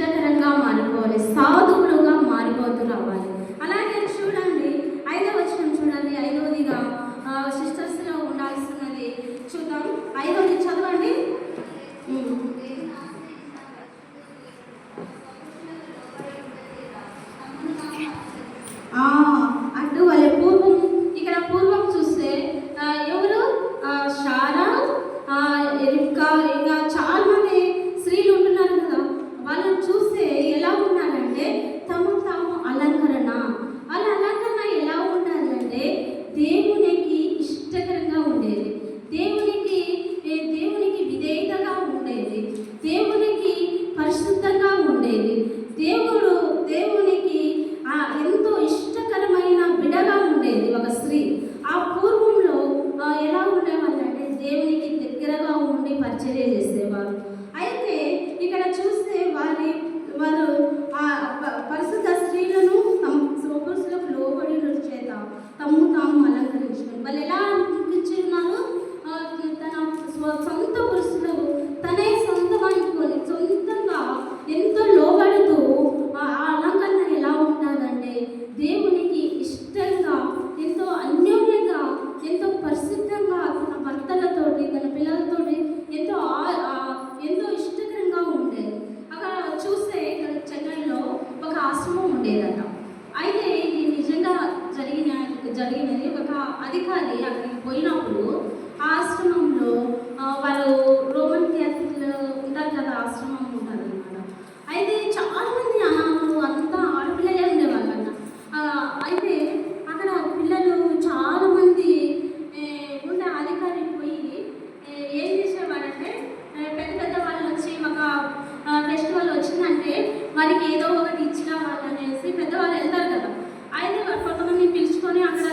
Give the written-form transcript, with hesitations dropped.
ఇష్టకరంగా మారిపోవాలి, సాధువులుగా మారిపోతూ రావాలి. అలాగే చూడండి 5వ వచనం చూడండి. 5వదిగా సిస్టర్స్లో ఉండాల్సినది చూద్దాం. 5వది చదవండి. అటు వాళ్ళ పూర్వం, ఇక్కడ పూర్వం చూస్తే ఎవరు షారా, రిబ్కా, ఇంకా చాలా మంది స్త్రీలు ఉంటున్నారు కదా. వాళ్ళని చూస్తే ఎలా ఉన్నారంటే తాము అలంకరణ, వాళ్ళ అలంకరణ ఎలా ఉండాలంటే దేవునికి ఇష్టకరంగా ఉండేది, దేవునికి విధేయతగా ఉండేది, దేవునికి పరిశుద్ధంగా ఉండేది, దేవునికి ఎంతో ఇష్టకరమైన బిడగా ఉండేది ఒక స్త్రీ. ఆ పూర్వంలో ఎలా ఉండేవాళ్ళంటే దేవునికి దగ్గరగా ఉండి పరిచర్య చేసేవారు. అయితే ఇక్కడ చూస్తే వారు పరిశుద్ధ స్త్రీలను తమ పురుషులకు లోబడి చేత తాము అలంకరించుకుని వాళ్ళు ఎలా అనిపించున్నారు, తన సొంత పురుషులకు తనే సొంతం అనుకొని సొంతంగా ఎంతో లోబడుతూ ఆ అలంకరణ ఎలా ఉంటుందంటే దేవునికి ఇష్టంగా, ఎంతో అన్యోన్యంగా, ఎంతో పరిశుద్ధంగా తన భర్తలతోటి తన పిల్లలతోటి ఎంతో ఇష్టకరంగా ఉండేది. అక్కడ చూస్తే ఇక్కడ చెన్నైలో ఒక ఆశ్రమం ఉండేదట. అయితే ఇది నిజంగా జరిగినది. ఒక అధికారి అక్కడికి పోయినప్పుడు ఆ ఆశ్రమంలో వాళ్ళు రోమన్ క్యాథలిక్లు ఉంటారు కదా, ఆశ్రమం ఉంటుంది అనమాట. అయితే చాలామంది అనాథలు అంతా ఆడపిల్లలే ఉండేవాళ్ళట. అయితే అక్కడ పిల్లలు చాలామంది ఉండే అధికారి పోయి ఏం చేసేవాడంటే పెద్ద వాళ్ళు వచ్చి ఒక ఫెస్టివల్ వచ్చిందంటే వారికి ఏదో ఒకటి ఇచ్చిన వాళ్ళు అనేసి పెద్దవాళ్ళు వెళ్తారు కదా. అయితే కొంతమంది పిలుచుకొని అక్కడ